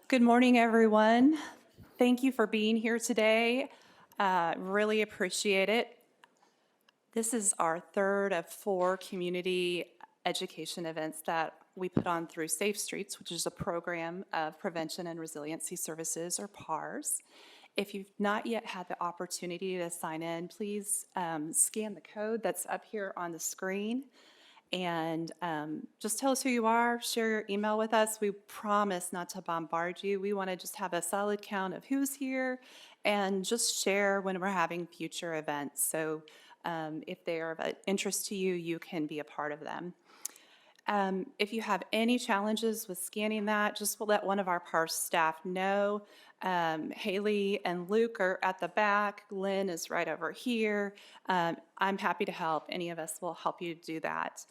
Good morning, everyone. Thank you for being here today. Really appreciate it. This is our third of 4 community education events that we put on through Safe Streets, which is a program of Prevention and Resiliency Services, or PARS. If you've not yet had the opportunity to sign in, please scan the code that's up here on the screen. And just tell us who you are, share your email with us. We promise not to bombard you. We want to just have a solid count of who's here and just share when we're having future events. So if they are of interest to you, you can be a part of them. If you have any challenges with scanning that, just let one of our PARS staff know. Haley and Luke are at the back. Lynn is right over here. I'm happy to help. Any of us will help you do that.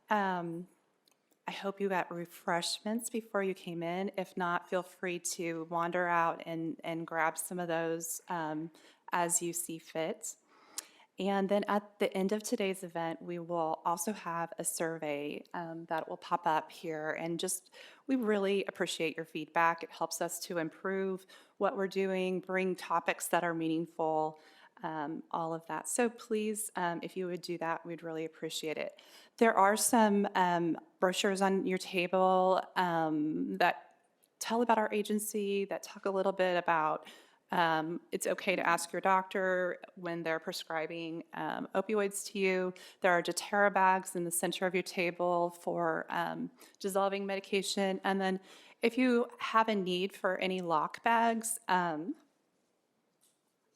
I hope you got refreshments before you came in. If not, feel free to wander out and grab some of those as you see fit. And then at the end of today's event, we will also have a survey that will pop up here. And we really appreciate your feedback. It helps us to improve what we're doing, bring topics that are meaningful, all of that. So please, if you would do that, we'd really appreciate it. There are some brochures on your table that tell about our agency, that talk a little bit about it's okay to ask your doctor when they're prescribing opioids to you. There are doTERRA bags in the center of your table for dissolving medication. And then if you have a need for any lock bags, I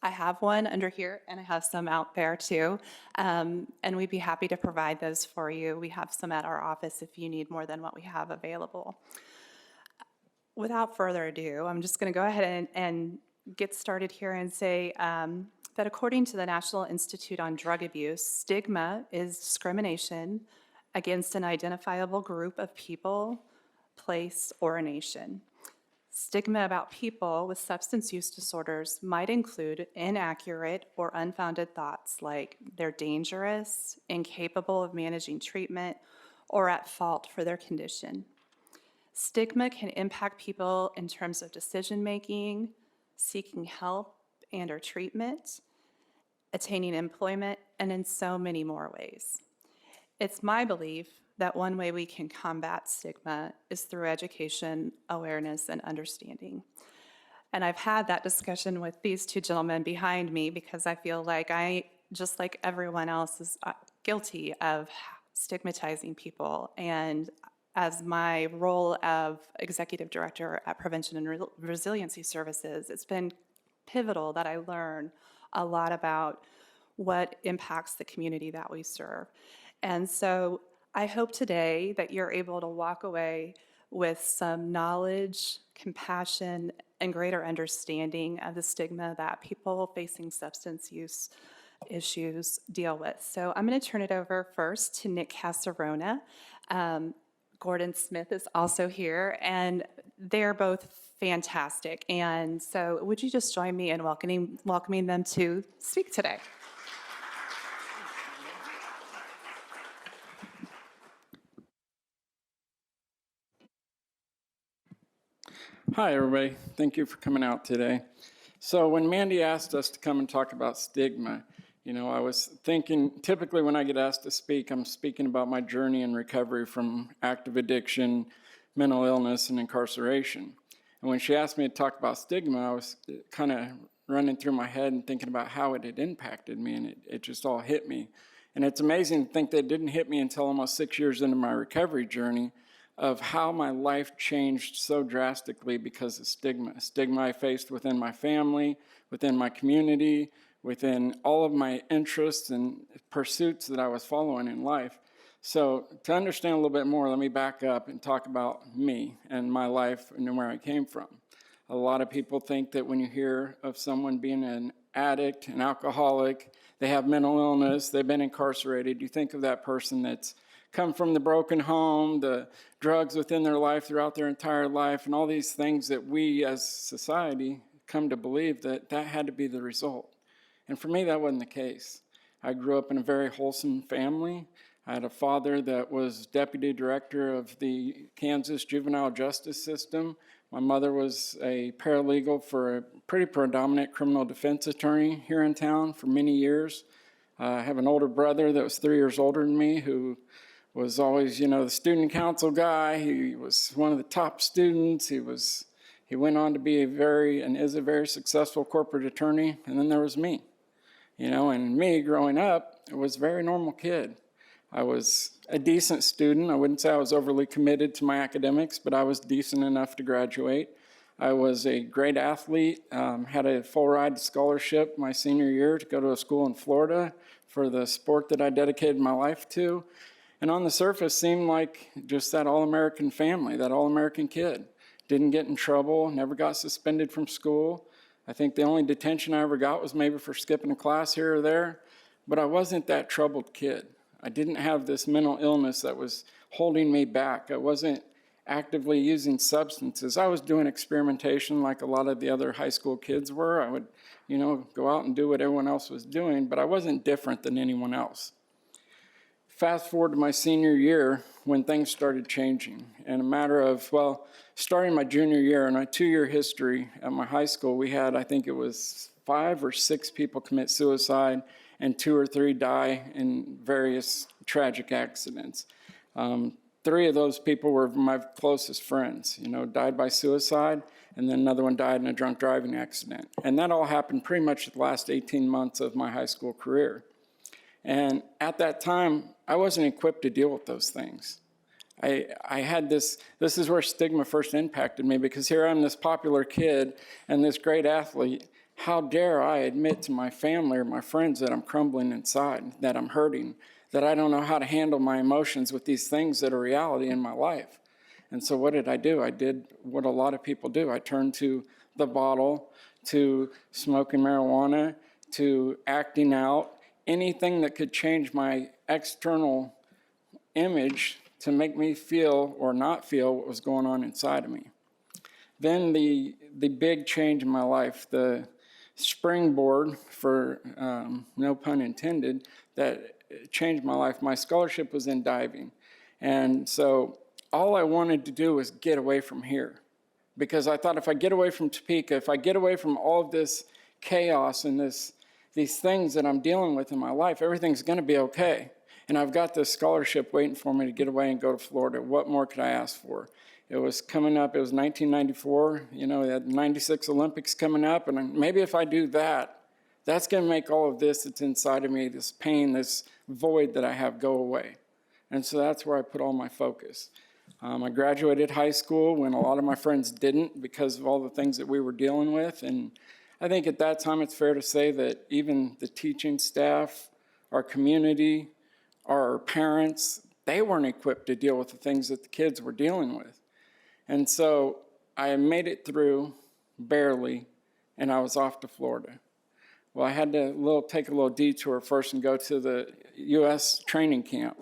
have one under here and I have some out there too. And we'd be happy to provide those for you. We have some at our office if you need more than what we have available. Without further ado, I'm just going to go ahead and get started here and say that according to the National Institute on Drug Abuse, stigma is discrimination against an identifiable group of people, place, or a nation. Stigma about people with substance use disorders might include inaccurate or unfounded thoughts like they're dangerous, incapable of managing treatment, or at fault for their condition. Stigma can impact people in terms of decision-making, seeking help and/or treatment, attaining employment, and in so many more ways. It's my belief that one way we can combat stigma is through education, awareness, and understanding. And I've had that discussion with these 2 gentlemen behind me because I feel like I, just like everyone else, is guilty of stigmatizing people. And as my role of executive director at Prevention and Resiliency Services, it's been pivotal that I learn a lot about what impacts the community that we serve. And so I hope today that you're able to walk away with some knowledge, compassion, and greater understanding of the stigma that people facing substance use issues deal with. So I'm going to turn it over first to Nick Casarona. Gordon Smith is also here, and they're both fantastic. And so would you just join me in welcoming them to speak today? Hi, everybody. Thank you for coming out today. So when Mandy asked us to come and talk about stigma, I was thinking, typically when I get asked to speak, I'm speaking about my journey in recovery from active addiction, mental illness, and incarceration. And when she asked me to talk about stigma, I was kind of running through my head and thinking about how it had impacted me, and it just all hit me. And it's amazing to think that it didn't hit me until almost 6 years into my recovery journey of how my life changed so drastically because of stigma. Stigma I faced within my family, within my community, within all of my interests and pursuits that I was following in life. So to understand a little bit more, let me back up and talk about me and my life and where I came from. A lot of people think that when you hear of someone being an addict, an alcoholic, they have mental illness, they've been incarcerated, you think of that person that's come from the broken home, the drugs within their life throughout their entire life, and all these things that we as society come to believe that had to be the result. And for me, that wasn't the case. I grew up in a very wholesome family. I had a father that was deputy director of the Kansas juvenile justice system, My mother was a paralegal for a pretty predominant criminal defense attorney here in town for many years. I have an older brother that was 3 years older than me who was always, the student council guy. He was one of the top students. He went on to be is a very successful corporate attorney. And then there was me, and me growing up, I was a very normal kid. I was a decent student. I wouldn't say I was overly committed to my academics, but I was decent enough to graduate. I was a great athlete, had a full ride scholarship my senior year to go to a school in Florida for the sport that I dedicated my life to. And on the surface, seemed like just that all-American family, that all-American kid. Didn't get in trouble, never got suspended from school. I think the only detention I ever got was maybe for skipping a class here or there, but I wasn't that troubled kid. I didn't have this mental illness that was holding me back. I wasn't actively using substances. I was doing experimentation like a lot of the other high school kids were. I would, go out and do what everyone else was doing, but I wasn't different than anyone else. Fast forward to my senior year when things started changing. In a matter of, starting my junior year, in my 2-year history at my high school, we had, I think it was 5 or 6 people commit suicide and 2 or 3 die in various tragic accidents. 3 of those people were my closest friends, died by suicide, and then another one died in a drunk driving accident. And that all happened pretty much the last 18 months of my high school career. And at that time, I wasn't equipped to deal with those things. I had this is where stigma first impacted me, because here I'm this popular kid and this great athlete. How dare I admit to my family or my friends that I'm crumbling inside, that I'm hurting, that I don't know how to handle my emotions with these things that are reality in my life. And so what did I do? I did what a lot of people do. I turned to the bottle, to smoking marijuana, to acting out, anything that could change my external image to make me feel or not feel what was going on inside of me. Then the big change in my life, the springboard, for no pun intended, that changed my life. My scholarship was in diving. And so all I wanted to do was get away from here. Because I thought if I get away from Topeka, if I get away from all of this chaos and these things that I'm dealing with in my life, everything's going to be okay. And I've got this scholarship waiting for me to get away and go to Florida. What more could I ask for? It was coming up. It was 1994. We had the 96 Olympics coming up. And maybe if I do that, that's going to make all of this that's inside of me, this pain, this void that I have, go away. And so that's where I put all my focus. I graduated high school when a lot of my friends didn't because of all the things that we were dealing with. And I think at that time it's fair to say that even the teaching staff, our community, our parents, they weren't equipped to deal with the things that the kids were dealing with. And so I made it through, barely, and I was off to Florida. Well, I had to take a little detour first and go to the U.S. training camp.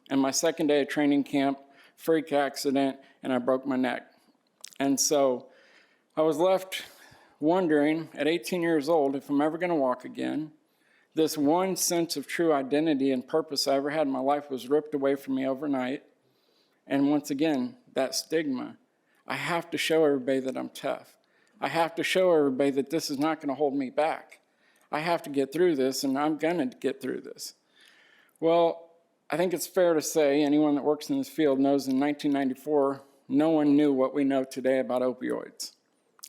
And my second day of training camp, freak accident, and I broke my neck. And so I was left wondering at 18 years old if I'm ever going to walk again. This one sense of true identity and purpose I ever had in my life was ripped away from me overnight. And once again, that stigma. I have to show everybody that I'm tough. I have to show everybody that this is not going to hold me back. I have to get through this, and I'm going to get through this. Well, I think it's fair to say anyone that works in this field knows in 1994, no one knew what we know today about opioids.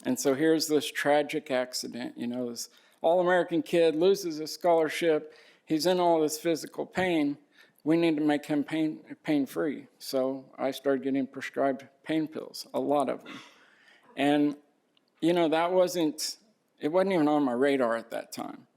And so here's this tragic accident, this all-American kid loses his scholarship. He's in all this physical pain. We need to make him pain-free. So I started getting prescribed pain pills, a lot of them. And, it wasn't even on my radar at that time.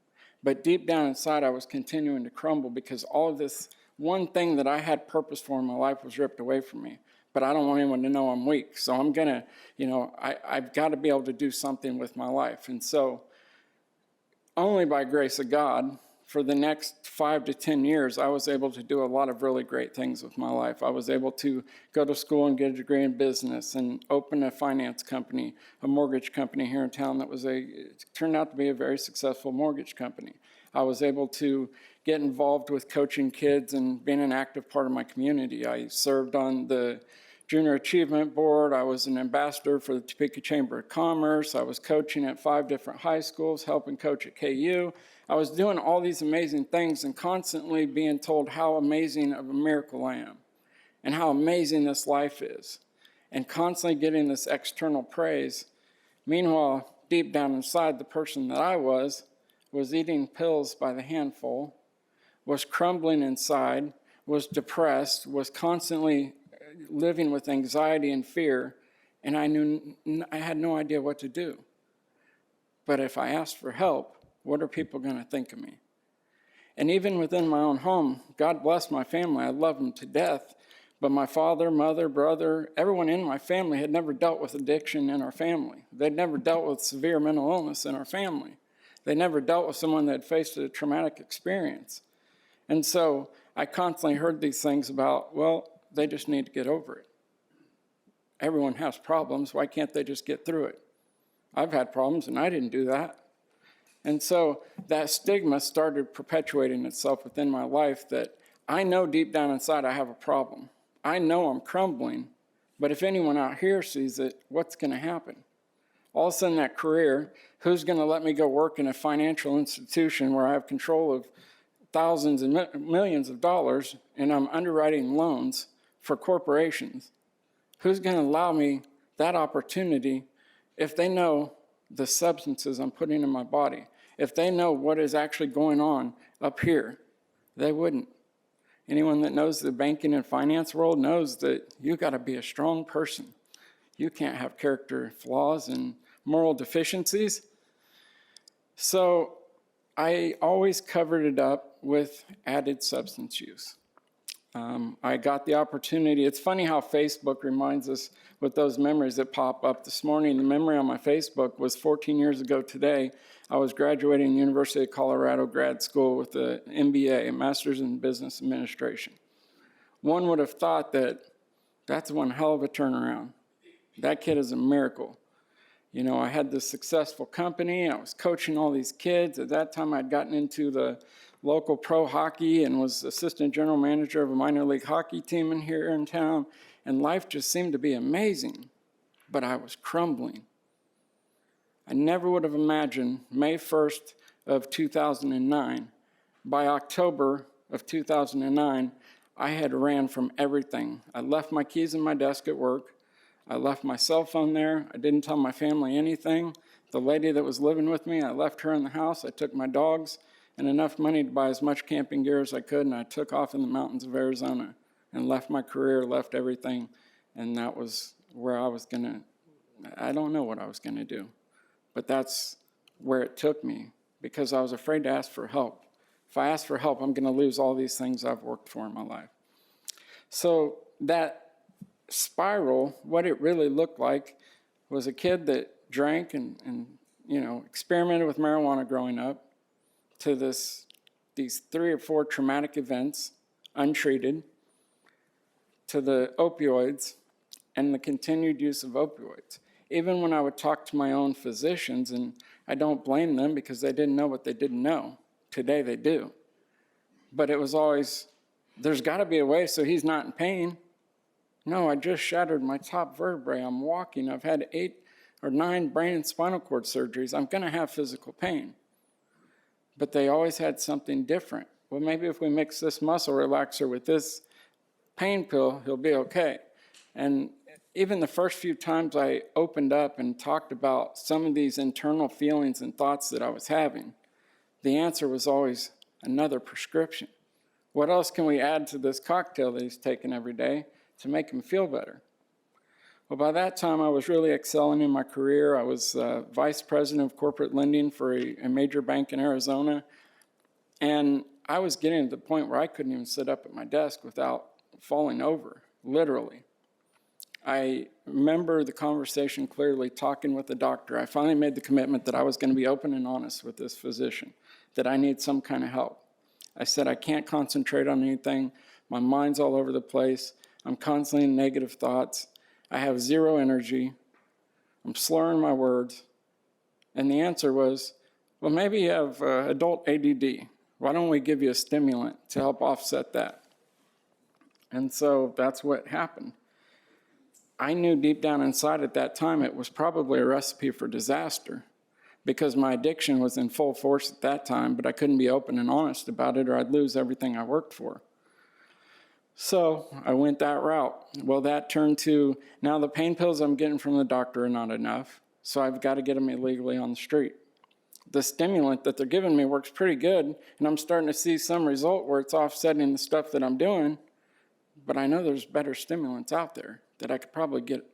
But deep down inside, I was continuing to crumble because all of this one thing that I had purpose for in my life was ripped away from me. But I don't want anyone to know I'm weak. So I'm going to, I've got to be able to do something with my life. And so only by grace of God, for the next 5 to 10 years, I was able to do a lot of really great things with my life. I was able to go to school and get a degree in business and open a finance company, a mortgage company here in town it turned out to be a very successful mortgage company. I was able to get involved with coaching kids and being an active part of my community. I served on the Junior Achievement Board. I was an ambassador for the Topeka Chamber of Commerce. I was coaching at 5 different high schools, helping coach at KU. I was doing all these amazing things and constantly being told how amazing of a miracle I am and how amazing this life is, and constantly getting this external praise. Meanwhile, deep down inside, the person that I was eating pills by the handful, was crumbling inside, was depressed, was constantly living with anxiety and fear, and I had no idea what to do. But if I asked for help, what are people going to think of me? And even within my own home, God bless my family. I love them to death. But my father, mother, brother, everyone in my family had never dealt with addiction in our family. They'd never dealt with severe mental illness in our family. They never dealt with someone that had faced a traumatic experience. And so I constantly heard these things about, well, they just need to get over it. Everyone has problems. Why can't they just get through it? I've had problems, and I didn't do that. And so that stigma started perpetuating itself within my life that I know deep down inside I have a problem. I know I'm crumbling, but if anyone out here sees it, what's going to happen? All of a sudden, that career, who's going to let me go work in a financial institution where I have control of thousands and millions of dollars, and I'm underwriting loans for corporations? Who's going to allow me that opportunity if they know the substances I'm putting in my body? If they know what is actually going on up here, they wouldn't. Anyone that knows the banking and finance world knows that you got to be a strong person. You can't have character flaws and moral deficiencies. So I always covered it up with added substance use. I got the opportunity. It's funny how Facebook reminds us with those memories that pop up. This morning, the memory on my Facebook was 14 years ago today. I was graduating University of Colorado grad school with an MBA, a Master's in Business Administration. One would have thought that that's one hell of a turnaround. That kid is a miracle. You know, I had this successful company. I was coaching all these kids. At that time, I'd gotten into the local pro hockey and was assistant general manager of a minor league hockey team here in town. And life just seemed to be amazing, but I was crumbling. I never would have imagined May 1st of 2009. By October of 2009, I had ran from everything. I left my keys in my desk at work. I left my cell phone there. I didn't tell my family anything. The lady that was living with me, I left her in the house. I took my dogs and enough money to buy as much camping gear as I could, and I took off in the mountains of Arizona and left my career, left everything, and that was where I was I don't know what I was gonna do, but that's where it took me because I was afraid to ask for help. If I ask for help, I'm gonna lose all these things I've worked for in my life. So that spiral, what it really looked like was a kid that drank and experimented with marijuana growing up, to these 3 or 4 traumatic events, untreated, to the opioids and the continued use of opioids. Even when I would talk to my own physicians, and I don't blame them because they didn't know what they didn't know. Today they do. But it was always, there's got to be a way so he's not in pain. No, I just shattered my top vertebrae. I'm walking. I've had 8 or 9 brain and spinal cord surgeries. I'm going to have physical pain. But they always had something different. Well, maybe if we mix this muscle relaxer with this pain pill, he'll be okay. And even the first few times I opened up and talked about some of these internal feelings and thoughts that I was having, the answer was always another prescription. What else can we add to this cocktail that he's taking every day to make him feel better? Well, by that time, I was really excelling in my career. I was vice president of corporate lending for a major bank in Arizona. And I was getting to the point where I couldn't even sit up at my desk without falling over, literally. I remember the conversation clearly, talking with the doctor. I finally made the commitment that I was going to be open and honest with this physician, that I need some kind of help. I said, I can't concentrate on anything. My mind's all over the place. I'm constantly in negative thoughts. I have 0 energy. I'm slurring my words. And the answer was, well, maybe you have adult ADD. Why don't we give you a stimulant to help offset that? And so that's what happened. I knew deep down inside at that time it was probably a recipe for disaster, because my addiction was in full force at that time, but I couldn't be open and honest about it or I'd lose everything I worked for. So I went that route. Well, that turned to, now the pain pills I'm getting from the doctor are not enough, so I've got to get them illegally on the street. The stimulant that they're giving me works pretty good, and I'm starting to see some result where it's offsetting the stuff that I'm doing, but I know there's better stimulants out there that I could probably get,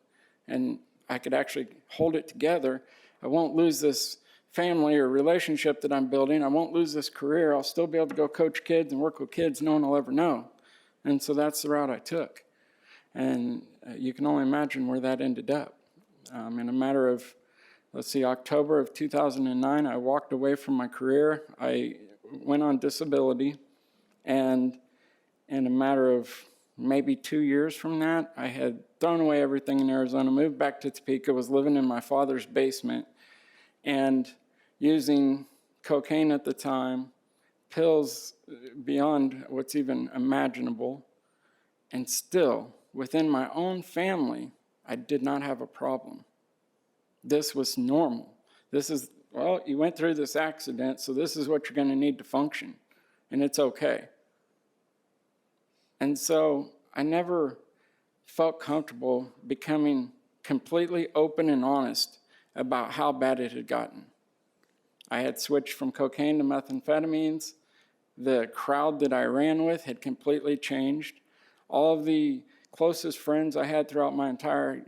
and I could actually hold it together. I won't lose this family or relationship that I'm building. I won't lose this career. I'll still be able to go coach kids and work with kids no one will ever know. And so that's the route I took. And you can only imagine where that ended up. In a matter of, October of 2009, I walked away from my career. I went on disability. And in a matter of maybe 2 years from that, I had thrown away everything in Arizona, moved back to Topeka, was living in my father's basement, and using cocaine at the time, pills beyond what's even imaginable, and still, within my own family, I did not have a problem. This was normal. This is, well, you went through this accident, so this is what you're going to need to function, and it's okay. And so I never felt comfortable becoming completely open and honest about how bad it had gotten. I had switched from cocaine to methamphetamines. The crowd that I ran with had completely changed. All of the closest friends I had throughout my entire,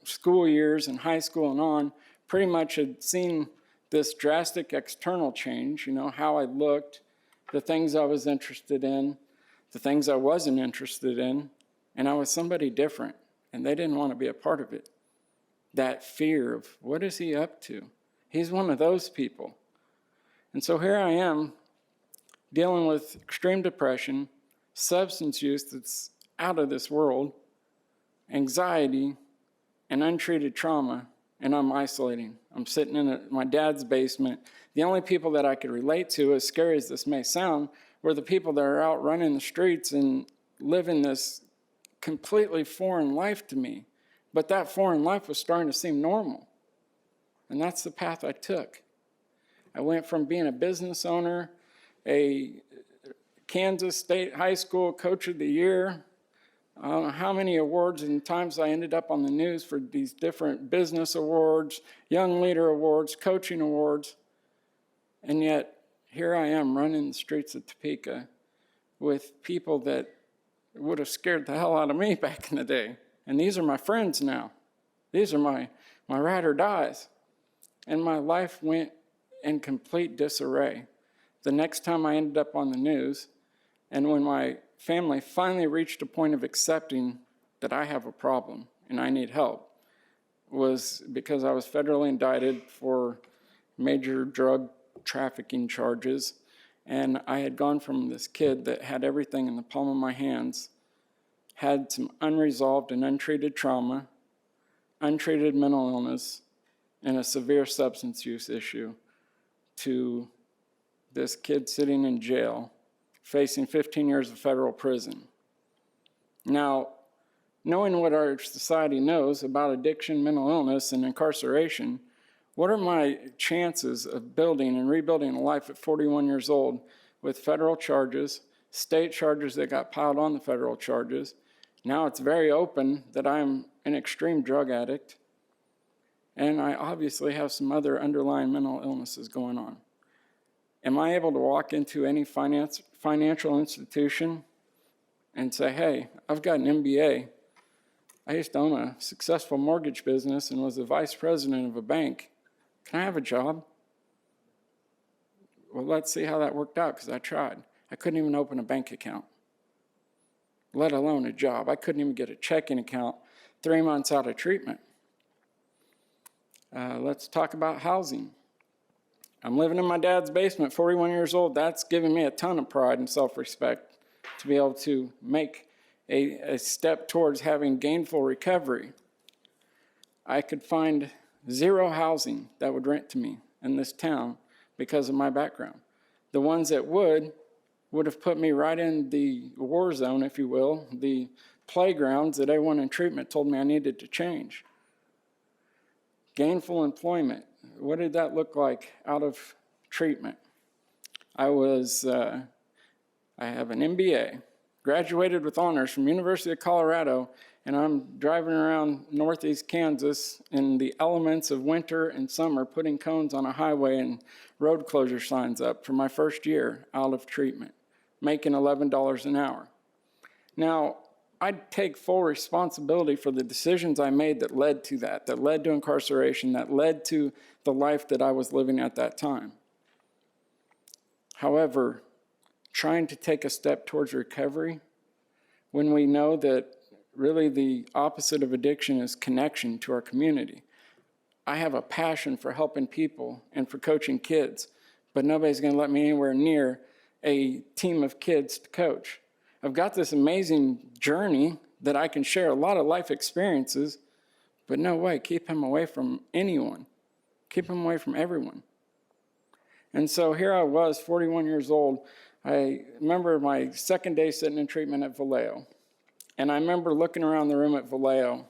school years and high school and on pretty much had seen this drastic external change, how I looked, the things I was interested in, the things I wasn't interested in, and I was somebody different, and they didn't want to be a part of it. That fear of, what is he up to? He's one of those people. And so here I am, dealing with extreme depression, substance use that's out of this world, anxiety, and untreated trauma, and I'm isolating. I'm sitting in my dad's basement. The only people that I could relate to, as scary as this may sound, were the people that are out running the streets and living this completely foreign life to me. But that foreign life was starting to seem normal. And that's the path I took. I went from being a business owner, a Kansas State High School Coach of the Year. I don't know how many awards and times I ended up on the news for these different business awards, young leader awards, coaching awards. And yet, here I am running the streets of Topeka with people that would have scared the hell out of me back in the day. And these are my friends now. These are my ride or dies. And my life went in complete disarray. The next time I ended up on the news, and when my family finally reached a point of accepting that I have a problem and I need help, was because I was federally indicted for major drug trafficking charges. And I had gone from this kid that had everything in the palm of my hands, had some unresolved and untreated trauma, untreated mental illness, and a severe substance use issue, to this kid sitting in jail, facing 15 years of federal prison. Now, knowing what our society knows about addiction, mental illness, and incarceration, what are my chances of building and rebuilding a life at 41 years old with federal charges, state charges that got piled on the federal charges? Now it's very open that I'm an extreme drug addict, and I obviously have some other underlying mental illnesses going on. Am I able to walk into any financial institution and say, hey, I've got an MBA. I used to own a successful mortgage business and was the vice president of a bank. Can I have a job? Well, let's see how that worked out, because I tried. I couldn't even open a bank account, let alone a job. I couldn't even get a checking account 3 months out of treatment. Let's talk about housing. I'm living in my dad's basement, 41 years old. That's given me a ton of pride and self-respect to be able to make a step towards having gainful recovery. I could find zero housing that would rent to me in this town because of my background. The ones that would have put me right in the war zone, if you will, the playgrounds that everyone in treatment told me I needed to change. Gainful employment. What did that look like out of treatment? I have an MBA, graduated with honors from University of Colorado, and I'm driving around northeast Kansas in the elements of winter and summer, putting cones on a highway and road closure signs up for my first year out of treatment, making $11 an hour. Now, I take full responsibility for the decisions I made that led to that led to incarceration, that led to the life that I was living at that time. However, trying to take a step towards recovery, when we know that really the opposite of addiction is connection to our community. I have a passion for helping people and for coaching kids, but nobody's going to let me anywhere near a team of kids to coach. I've got this amazing journey that I can share a lot of life experiences, but no way, keep him away from anyone. Keep him away from everyone. And so here I was, 41 years old. I remember my second day sitting in treatment at Vallejo. And I remember looking around the room at Vallejo,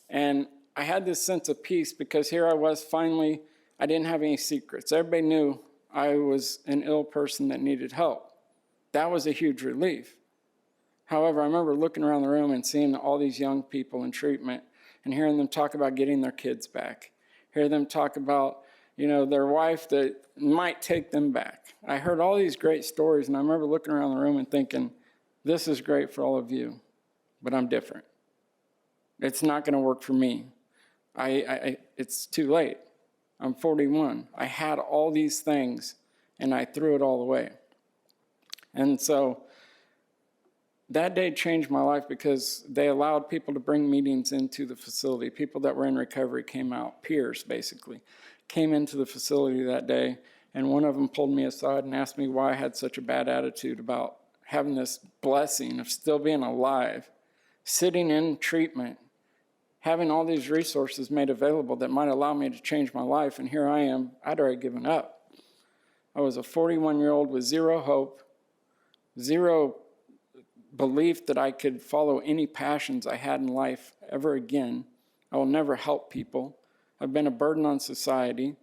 and I had this sense of peace because here I was finally, I didn't have any secrets. Everybody knew I was an ill person that needed help. That was a huge relief. However, I remember looking around the room and seeing all these young people in treatment and hearing them talk about getting their kids back, hear them talk about, their wife that might take them back. I heard all these great stories, and I remember looking around the room and thinking, this is great for all of you, but I'm different. It's not going to work for me. It's too late. I'm 41. I had all these things, and I threw it all away. And so that day changed my life because they allowed people to bring meetings into the facility. People that were in recovery came out, peers basically, came into the facility that day, and one of them pulled me aside and asked me why I had such a bad attitude about having this blessing of still being alive, sitting in treatment, having all these resources made available that might allow me to change my life, and here I am, I'd already given up. I was a 41-year-old with zero hope, zero belief that I could follow any passions I had in life ever again. I will never help people. I've been a burden on society.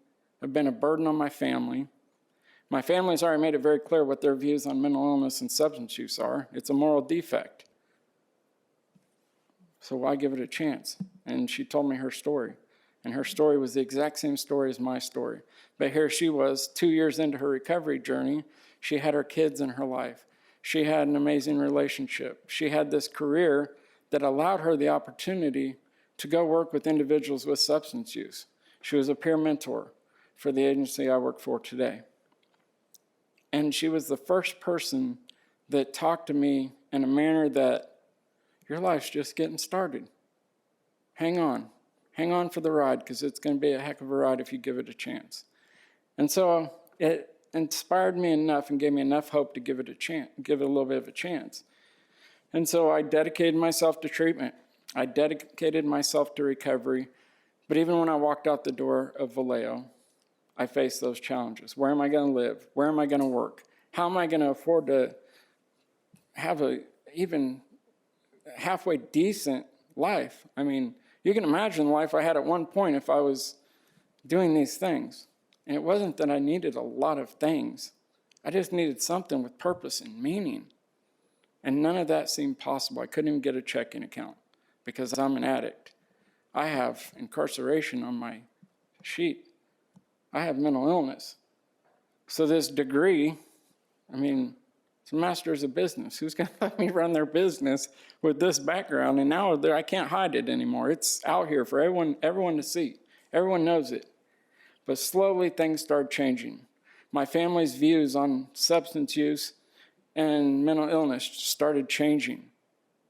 I've been a burden on my family. My family's already made it very clear what their views on mental illness and substance use are. It's a moral defect. So why give it a chance? And she told me her story. And her story was the exact same story as my story. But here she was, 2 years into her recovery journey. She had her kids in her life. She had an amazing relationship. She had this career that allowed her the opportunity to go work with individuals with substance use. She was a peer mentor for the agency I work for today. And she was the first person that talked to me in a manner that, your life's just getting started. Hang on for the ride, because it's going to be a heck of a ride if you give it a chance. And so it inspired me enough and gave me enough hope to give it a little bit of a chance. And so I dedicated myself to treatment. I dedicated myself to recovery. But even when I walked out the door of Vallejo, I faced those challenges. Where am I going to live? Where am I going to work? How am I going to afford to have a even halfway decent life? I mean, you can imagine the life I had at one point if I was doing these things. And it wasn't that I needed a lot of things. I just needed something with purpose and meaning. And none of that seemed possible. I couldn't even get a checking account because I'm an addict. I have incarceration on my sheet. I have mental illness. So this degree, it's a master's of business. Who's going to let me run their business with this background? And now I can't hide it anymore. It's out here for everyone to see. Everyone knows it. But slowly things started changing. My family's views on substance use and mental illness started changing.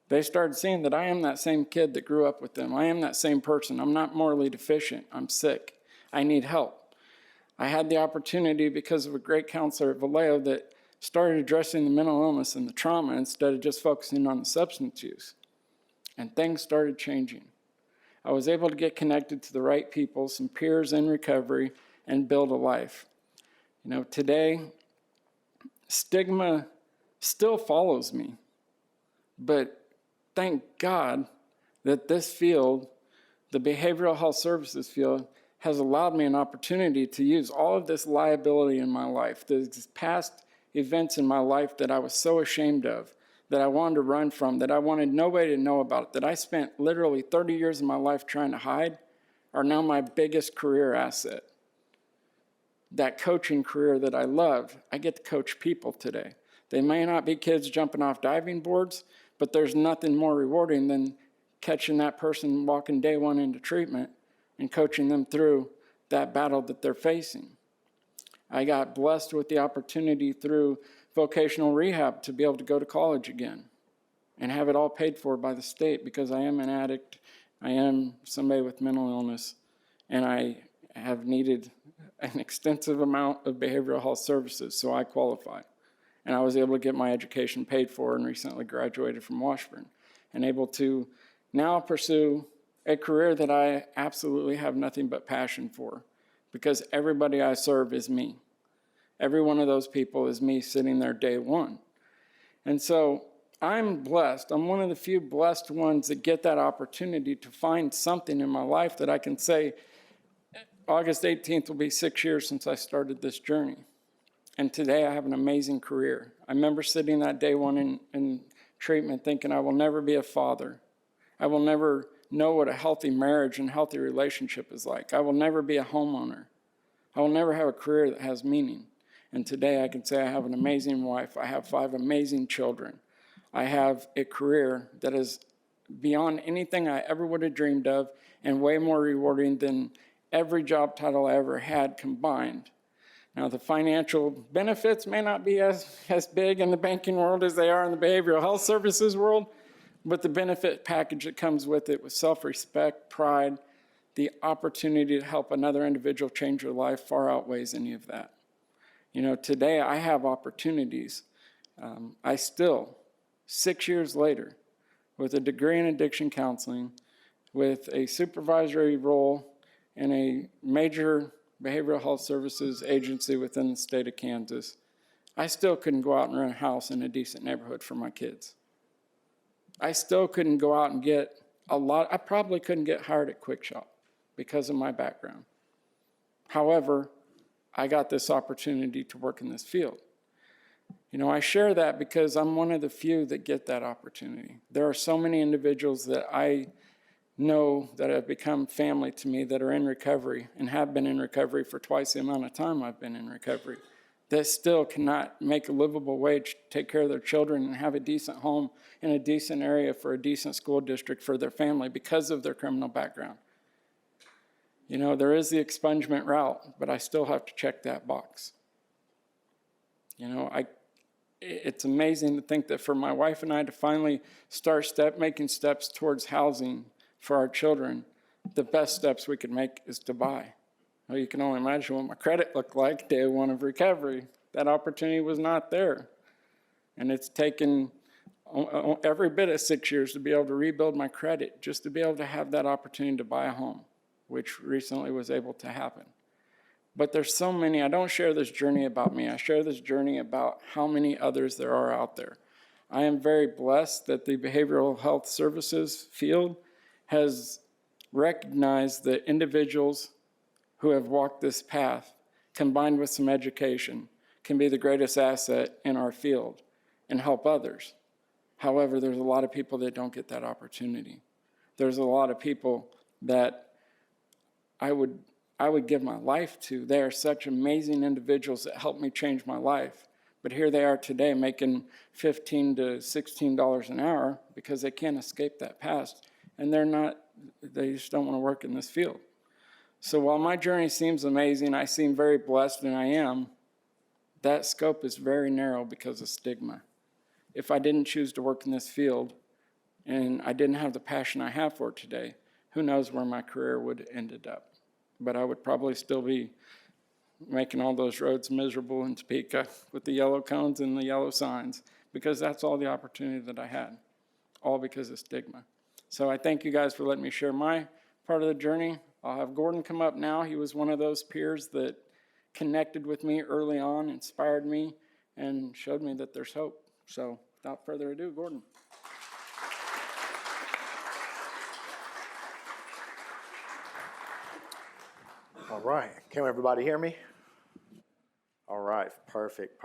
They started seeing that I am that same kid that grew up with them. I am that same person. I'm not morally deficient. I'm sick. I need help. I had the opportunity because of a great counselor at Vallejo that started addressing the mental illness and the trauma instead of just focusing on the substance use. And things started changing. I was able to get connected to the right people, some peers in recovery, and build a life. Today, stigma still follows me, but thank God that this field, the behavioral health services field, has allowed me an opportunity to use all of this liability in my life, these past events in my life that I was so ashamed of, that I wanted to run from, that I wanted nobody to know about, that I spent literally 30 years of my life trying to hide, are now my biggest career asset. That coaching career that I loved, I get to coach people today. They may not be kids jumping off diving boards, but there's nothing more rewarding than catching that person walking day one into treatment and coaching them through that battle that they're facing. I got blessed with the opportunity through vocational rehab to be able to go to college again and have it all paid for by the state, because I am an addict, I am somebody with mental illness, and I have needed an extensive amount of behavioral health services, so I qualify. And I was able to get my education paid for and recently graduated from Washburn and able to now pursue a career that I absolutely have nothing but passion for, because everybody I serve is me. Every one of those people is me sitting there day one. And so I'm blessed. I'm one of the few blessed ones that get that opportunity to find something in my life that I can say, August 18th will be 6 years since I started this journey. And today I have an amazing career. I remember sitting that day one in treatment thinking I will never be a father. I will never know what a healthy marriage and healthy relationship is like. I will never be a homeowner. I will never have a career that has meaning. And today I can say I have an amazing wife. I have 5 amazing children. I have a career that is beyond anything I ever would have dreamed of and way more rewarding than every job title I ever had combined. Now, the financial benefits may not be as big in the banking world as they are in the behavioral health services world, but the benefit package that comes with it, with self-respect, pride, the opportunity to help another individual change their life, far outweighs any of that. You know, today I have opportunities. I still, 6 years later, with a degree in addiction counseling, with a supervisory role in a major behavioral health services agency within the state of Kansas, I still couldn't go out and rent a house in a decent neighborhood for my kids. I still couldn't go out and get I probably couldn't get hired at Quick Shop because of my background. However, I got this opportunity to work in this field. You know, I share that because I'm one of the few that get that opportunity. There are so many individuals that I know that have become family to me that are in recovery and have been in recovery for twice the amount of time I've been in recovery, that still cannot make a livable wage, take care of their children, and have a decent home in a decent area for a decent school district for their family because of their criminal background. You know, there is the expungement route, but I still have to check that box. You know, it's amazing to think that for my wife and I to finally start making steps towards housing for our children, the best steps we could make is to buy. Well, you can only imagine what my credit looked like day one of recovery. That opportunity was not there. And it's taken every bit of 6 years to be able to rebuild my credit, just to be able to have that opportunity to buy a home, which recently was able to happen. But there's so many. I don't share this journey about me. I share this journey about how many others there are out there. I am very blessed that the behavioral health services field has recognized that individuals who have walked this path, combined with some education, can be the greatest asset in our field and help others. However, there's a lot of people that don't get that opportunity. There's a lot of people that I would give my life to. They are such amazing individuals that helped me change my life. But here they are today making $15 to $16 an hour because they can't escape that past. And they just don't want to work in this field. So while my journey seems amazing, I seem very blessed, and I am, that scope is very narrow because of stigma. If I didn't choose to work in this field and I didn't have the passion I have for it today, who knows where my career would have ended up. But I would probably still be making all those roads miserable in Topeka with the yellow cones and the yellow signs, because that's all the opportunity that I had, all because of stigma. So I thank you guys for letting me share my part of the journey. I'll have Gordon come up now. He was one of those peers that connected with me early on, inspired me, and showed me that there's hope. So without further ado, Gordon. All right, can everybody hear me? All right, perfect.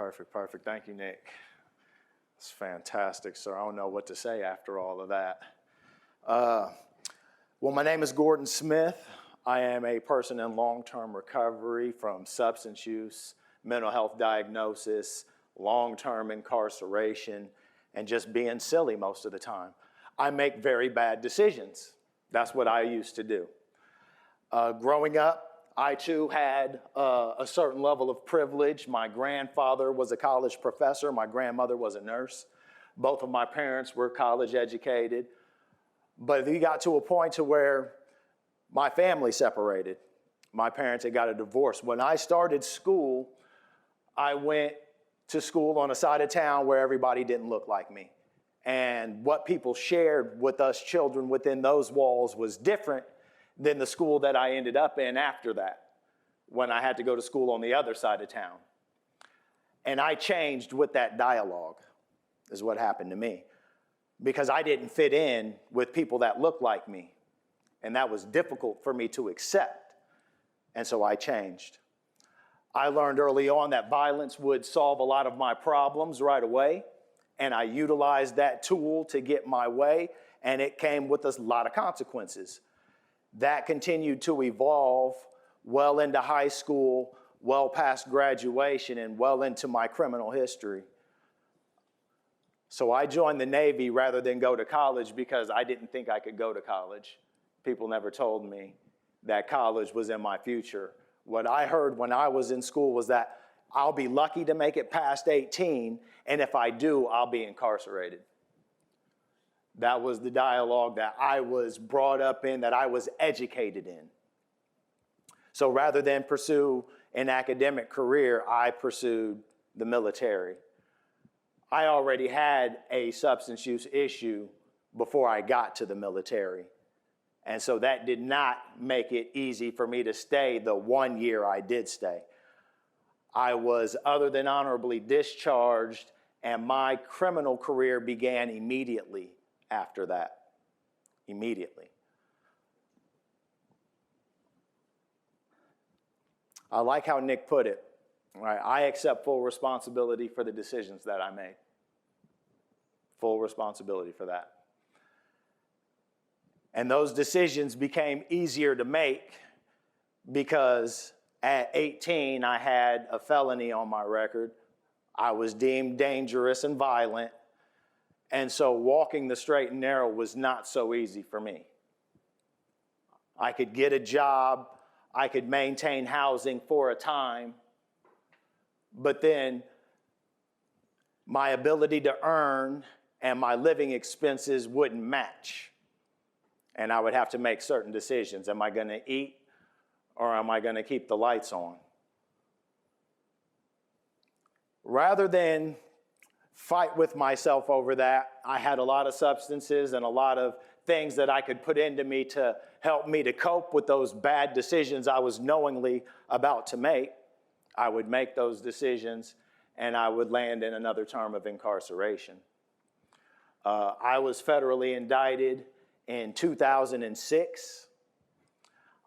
Thank you, Nick. It's fantastic, sir. I don't know what to say after all of that. Well, my name is Gordon Smith. I am a person in long-term recovery from substance use, mental health diagnosis, long-term incarceration, and just being silly most of the time. I make very bad decisions. That's what I used to do. Growing up, I too had a certain level of privilege. My grandfather was a college professor. My grandmother was a nurse. Both of my parents were college educated. But we got to a point to where my family separated. My parents had got a divorce. When I started school, I went to school on a side of town where everybody didn't look like me. And what people shared with us children within those walls was different than the school that I ended up in after that, when I had to go to school on the other side of town. And I changed with that dialogue, is what happened to me, because I didn't fit in with people that looked like me. And that was difficult for me to accept. And so I changed. I learned early on that violence would solve a lot of my problems right away. And I utilized that tool to get my way. And it came with a lot of consequences. That continued to evolve well into high school, well past graduation, and well into my criminal history. So I joined the Navy rather than go to college because I didn't think I could go to college. People never told me that college was in my future. What I heard when I was in school was that I'll be lucky to make it past 18, and if I do, I'll be incarcerated. That was the dialogue that I was brought up in, that I was educated in. So rather than pursue an academic career, I pursued the military. I already had a substance use issue before I got to the military. And so that did not make it easy for me to stay the 1 year I did stay. I was other than honorably discharged, and my criminal career began immediately after that. Immediately. I like how Nick put it. Right? I accept full responsibility for the decisions that I made. Full responsibility for that. And those decisions became easier to make because at 18, I had a felony on my record. I was deemed dangerous and violent. And so walking the straight and narrow was not so easy for me. I could get a job. I could maintain housing for a time. But then my ability to earn and my living expenses wouldn't match. And I would have to make certain decisions. Am I going to eat, or am I going to keep the lights on? Rather than fight with myself over that, I had a lot of substances and a lot of things that I could put into me to help me to cope with those bad decisions I was knowingly about to make. I would make those decisions, and I would land in another term of incarceration. I was federally indicted in 2006.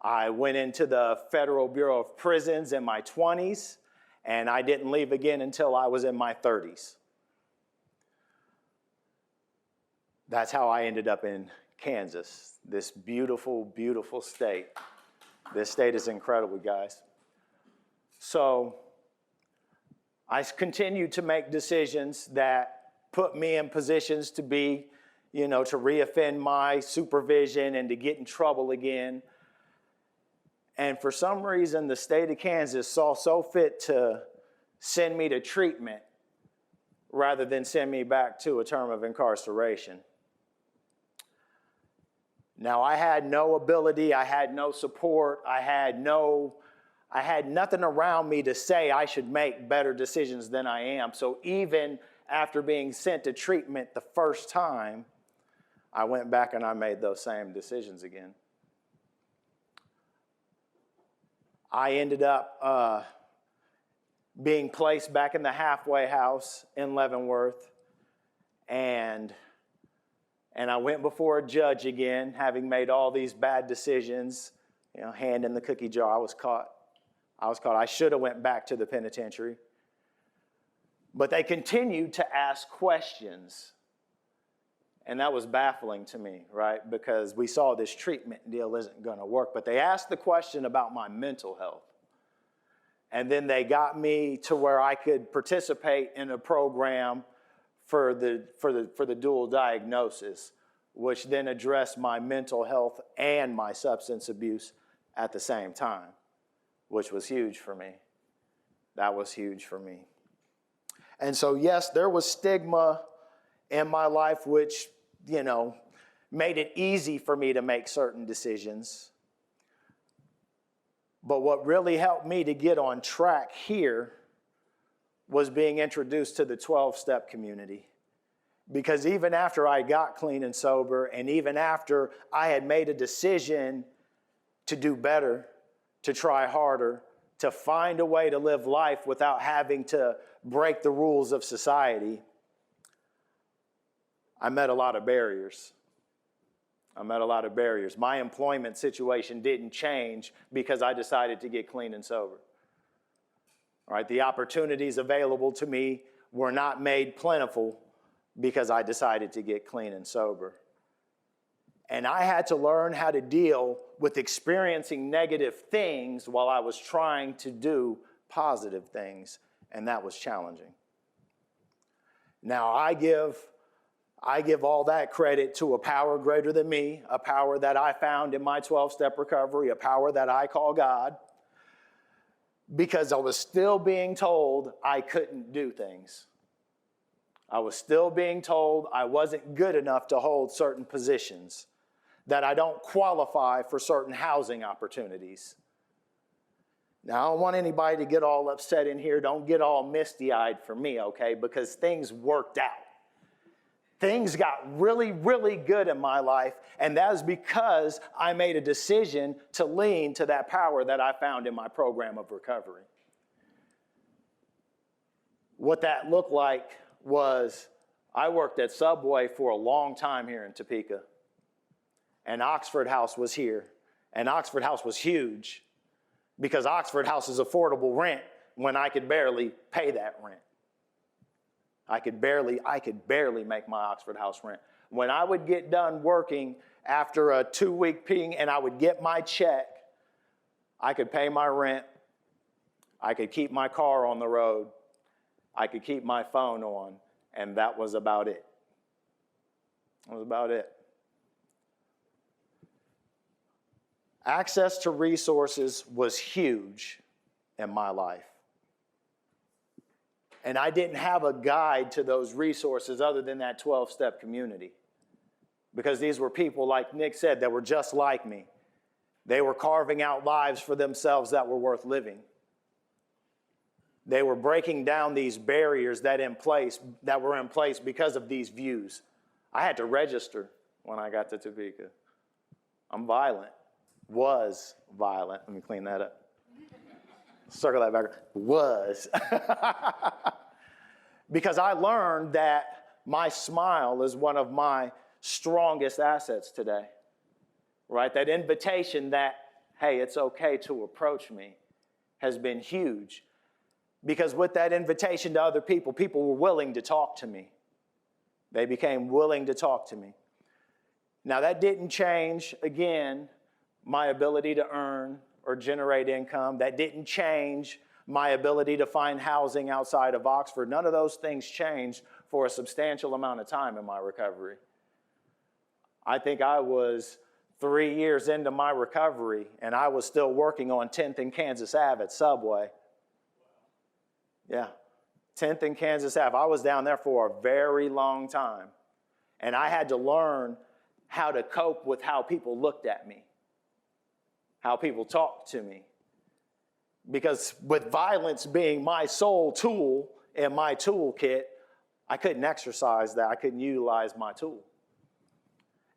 I went into the Federal Bureau of Prisons in my 20s, and I didn't leave again until I was in my 30s. That's how I ended up in Kansas, this beautiful, beautiful state. This state is incredible, guys. So I continued to make decisions that put me in positions to be, to reoffend my supervision and to get in trouble again. And for some reason, the state of Kansas saw so fit to send me to treatment rather than send me back to a term of incarceration. Now, I had no ability, I had no support, I had nothing around me to say I should make better decisions than I am. So even after being sent to treatment the first time, I went back and I made those same decisions again. I ended up being placed back in the halfway house in Leavenworth, and I went before a judge again, having made all these bad decisions, hand in the cookie jar. I was caught. I should have went back to the penitentiary. But they continued to ask questions. And that was baffling to me, right? Because we saw this treatment deal isn't going to work. But they asked the question about my mental health. And then they got me to where I could participate in a program for the dual diagnosis, which then addressed my mental health and my substance abuse at the same time, which was huge for me. That was huge for me. And so, yes, there was stigma in my life, which, made it easy for me to make certain decisions. But what really helped me to get on track here was being introduced to the 12-step community. Because even after I got clean and sober, and even after I had made a decision to do better, to try harder, to find a way to live life without having to break the rules of society, I met a lot of barriers. My employment situation didn't change because I decided to get clean and sober. All right, the opportunities available to me were not made plentiful because I decided to get clean and sober. And I had to learn how to deal with experiencing negative things while I was trying to do positive things, and that was challenging. Now, I give all that credit to a power greater than me, a power that I found in my 12-step recovery, a power that I call God, because I was still being told I couldn't do things. I was still being told I wasn't good enough to hold certain positions, that I don't qualify for certain housing opportunities. Now, I don't want anybody to get all upset in here. Don't get all misty-eyed for me, okay? Because things worked out. Things got really, really good in my life, and that is because I made a decision to lean to that power that I found in my program of recovery. What that looked like was I worked at Subway for a long time here in Topeka, and Oxford House was here, and Oxford House was huge because Oxford House is affordable rent when I could barely pay that rent. I could barely make my Oxford House rent. When I would get done working after a 2-week ping and I would get my check, I could pay my rent, I could keep my car on the road, I could keep my phone on, and that was about it. That was about it. Access to resources was huge in my life. And I didn't have a guide to those resources other than that 12-step community. Because these were people, like Nick said, that were just like me. They were carving out lives for themselves that were worth living. They were breaking down these barriers that were in place because of these views. I had to register when I got to Topeka. I'm violent. Was violent. Let me clean that up. Circle that back. Was. Because I learned that my smile is one of my strongest assets today. Right? That invitation that, hey, it's okay to approach me has been huge. Because with that invitation to other people, people were willing to talk to me. They became willing to talk to me. Now, that didn't change, again, my ability to earn or generate income. That didn't change my ability to find housing outside of Oxford. None of those things changed for a substantial amount of time in my recovery. I think I was 3 years into my recovery, and I was still working on 10th and Kansas Ave at Subway. Yeah, 10th and Kansas Ave. I was down there for a very long time, and I had to learn how to cope with how people looked at me, how people talked to me. Because with violence being my sole tool in my toolkit, I couldn't exercise that. I couldn't utilize my tool.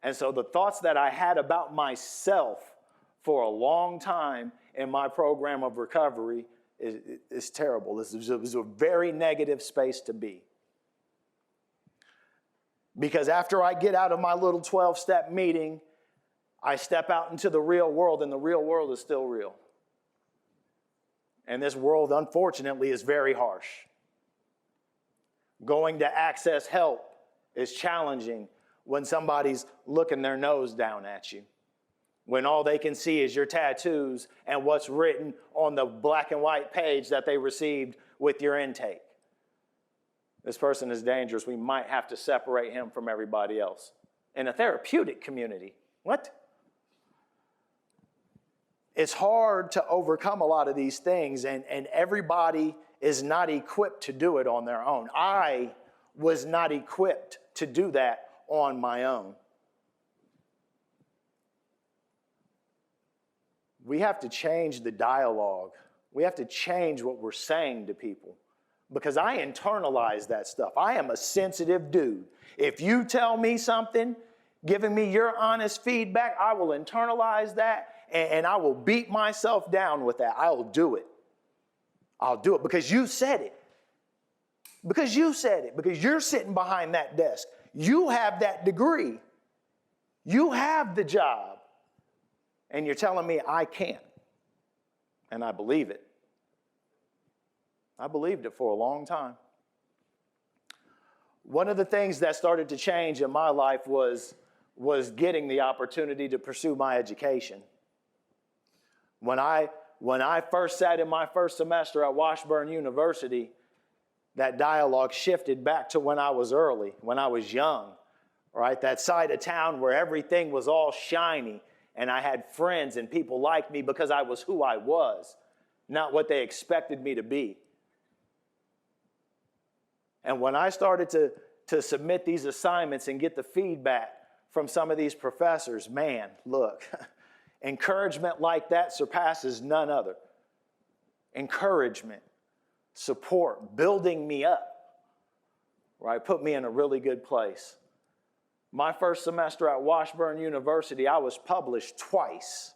And so the thoughts that I had about myself for a long time in my program of recovery is terrible. This was a very negative space to be. Because after I get out of my little 12-step meeting, I step out into the real world, and the real world is still real. And this world, unfortunately, is very harsh. Going to access help is challenging when somebody's looking their nose down at you, when all they can see is your tattoos and what's written on the black and white page that they received with your intake. This person is dangerous. We might have to separate him from everybody else. In a therapeutic community. What? It's hard to overcome a lot of these things, and everybody is not equipped to do it on their own. I was not equipped to do that on my own. We have to change the dialogue. We have to change what we're saying to people, because I internalize that stuff. I am a sensitive dude. If you tell me something, giving me your honest feedback, I will internalize that, and I will beat myself down with that. I'll do it. I'll do it because you said it. Because you said it. Because you're sitting behind that desk. You have that degree. You have the job. And you're telling me I can't. And I believe it. I believed it for a long time. One of the things that started to change in my life was getting the opportunity to pursue my education. When I first sat in my first semester at Washburn University, that dialogue shifted back to when I was early, when I was young, right? That side of town where everything was all shiny and I had friends and people liked me because I was who I was, not what they expected me to be. And when I started to submit these assignments and get the feedback from some of these professors, man, look, encouragement like that surpasses none other. Encouragement, support, building me up, right? Put me in a really good place. My first semester at Washburn University, I was published twice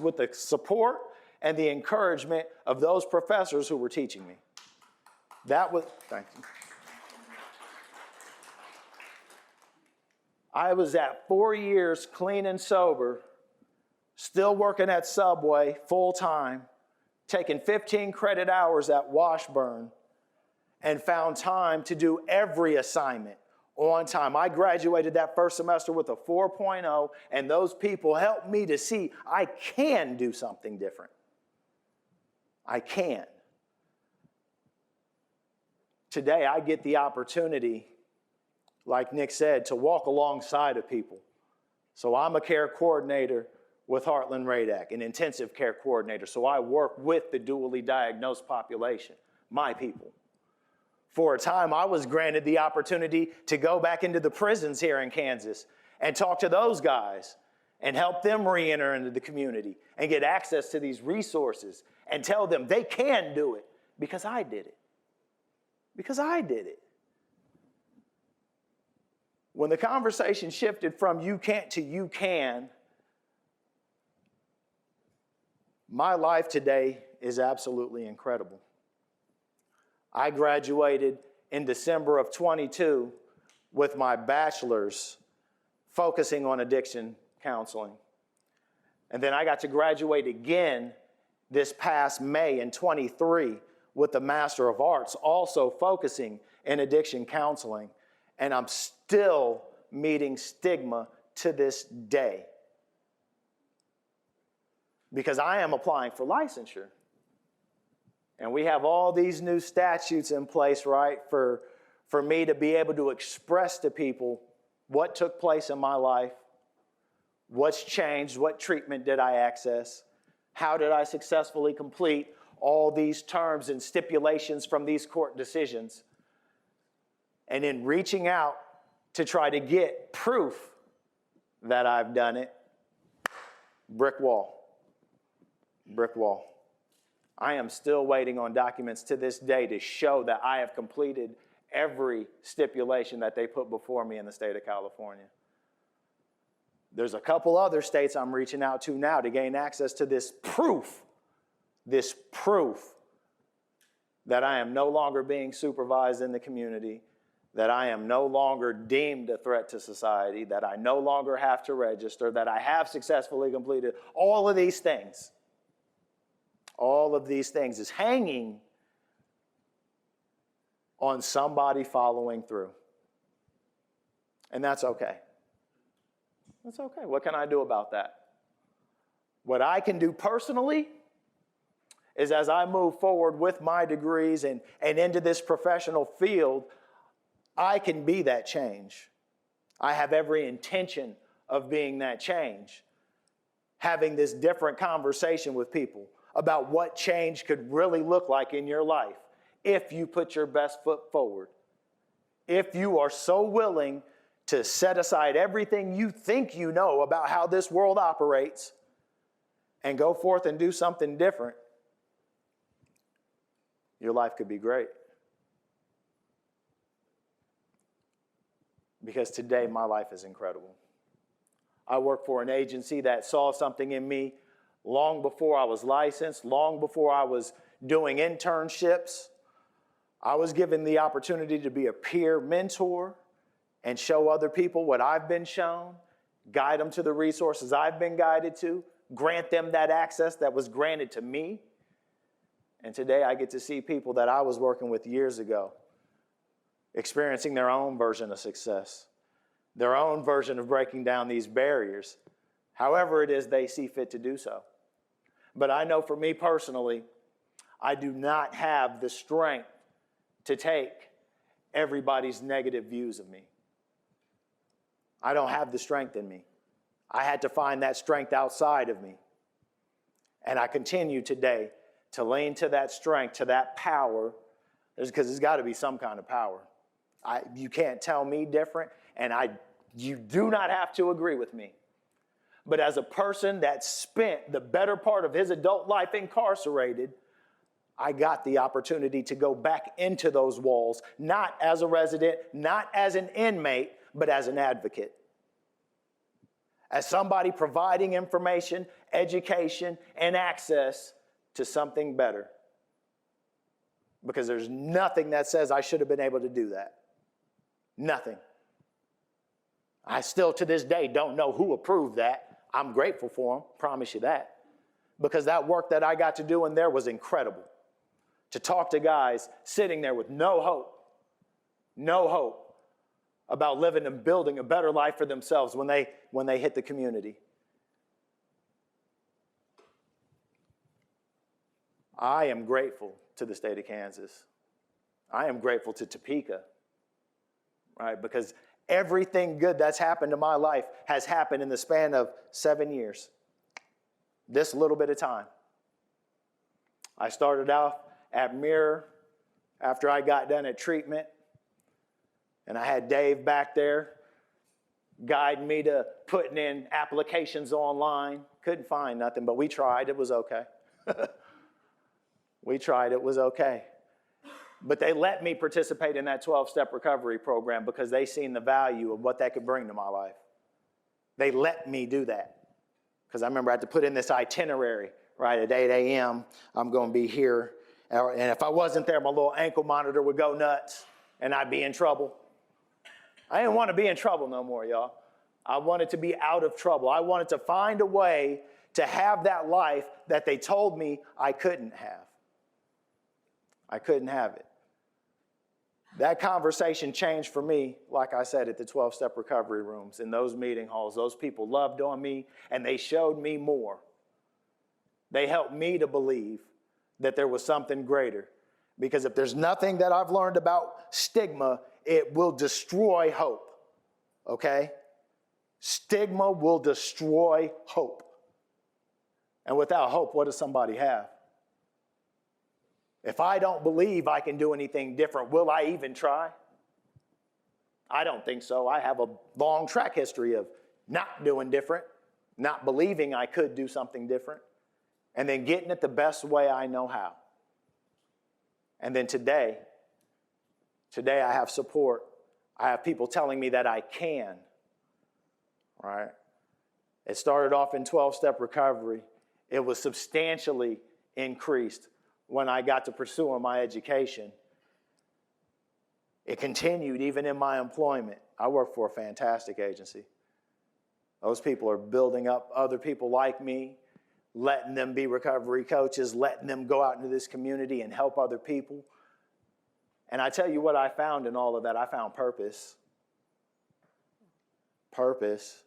with the support and the encouragement of those professors who were teaching me. Thank you. I was at 4 years clean and sober, still working at Subway full time, taking 15 credit hours at Washburn, and found time to do every assignment on time. I graduated that first semester with a 4.0, and those people helped me to see I can do something different. I can. Today, I get the opportunity, like Nick said, to walk alongside of people. So I'm a care coordinator with Heartland Radak, an intensive care coordinator. So I work with the dually diagnosed population, my people. For a time, I was granted the opportunity to go back into the prisons here in Kansas and talk to those guys and help them re-enter into the community and get access to these resources and tell them they can do it because I did it. Because I did it. When the conversation shifted from you can't to you can, my life today is absolutely incredible. I graduated in December of 22 with my bachelor's focusing on addiction counseling. And then I got to graduate again this past May in 23 with the Master of Arts, also focusing in addiction counseling. And I'm still meeting stigma to this day because I am applying for licensure. And we have all these new statutes in place, right, for me to be able to express to people what took place in my life, what's changed, what treatment did I access, how did I successfully complete all these terms and stipulations from these court decisions. And in reaching out to try to get proof that I've done it, brick wall. Brick wall. I am still waiting on documents to this day to show that I have completed every stipulation that they put before me in the state of California. There's a couple other states I'm reaching out to now to gain access to this proof that I am no longer being supervised in the community, that I am no longer deemed a threat to society, that I no longer have to register, that I have successfully completed all of these things is hanging on somebody following through. And that's okay. That's okay. What can I do about that? What I can do personally is, as I move forward with my degrees and into this professional field, I can be that change. I have every intention of being that change. Having this different conversation with people about what change could really look like in your life if you put your best foot forward. If you are so willing to set aside everything you think you know about how this world operates and go forth and do something different, your life could be great. Because today my life is incredible. I work for an agency that saw something in me long before I was licensed, long before I was doing internships. I was given the opportunity to be a peer mentor and show other people what I've been shown, guide them to the resources I've been guided to, grant them that access that was granted to me. And today I get to see people that I was working with years ago experiencing their own version of success, their own version of breaking down these barriers, however it is they see fit to do so. But I know for me personally, I do not have the strength to take everybody's negative views of me. I don't have the strength in me. I had to find that strength outside of me. And I continue today to lean to that strength, to that power, because there's got to be some kind of power. You can't tell me different, and you do not have to agree with me. But as a person that spent the better part of his adult life incarcerated, I got the opportunity to go back into those walls, not as a resident, not as an inmate, but as an advocate. As somebody providing information, education, and access to something better. Because there's nothing that says I should have been able to do that. Nothing. I still to this day don't know who approved that. I'm grateful for them, promise you that. Because that work that I got to do in there was incredible. To talk to guys sitting there with no hope about living and building a better life for themselves when they hit the community. I am grateful to the state of Kansas. I am grateful to Topeka, right? Because everything good that's happened to my life has happened in the span of 7 years. This little bit of time. I started out at Mirror after I got done at treatment. And I had Dave back there guiding me to putting in applications online. Couldn't find nothing, but we tried. It was okay. We tried. It was okay. But they let me participate in that 12-step recovery program because they seen the value of what that could bring to my life. They let me do that. Because I remember I had to put in this itinerary, right? At 8 a.m., I'm going to be here. And if I wasn't there, my little ankle monitor would go nuts, and I'd be in trouble. I didn't want to be in trouble no more, y'all. I wanted to be out of trouble. I wanted to find a way to have that life that they told me I couldn't have. I couldn't have it. That conversation changed for me, like I said, at the 12-step recovery rooms, in those meeting halls. Those people loved on me, and they showed me more. They helped me to believe that there was something greater. Because if there's nothing that I've learned about stigma, it will destroy hope, okay? Stigma will destroy hope. And without hope, what does somebody have? If I don't believe I can do anything different, will I even try? I don't think so. I have a long track history of not doing different, not believing I could do something different, and then getting it the best way I know how. And then today I have support. I have people telling me that I can, right? It started off in 12-step recovery. It was substantially increased when I got to pursuing my education. It continued even in my employment. I work for a fantastic agency. Those people are building up other people like me, letting them be recovery coaches, letting them go out into this community and help other people. And I tell you what I found in all of that. I found purpose. Purpose.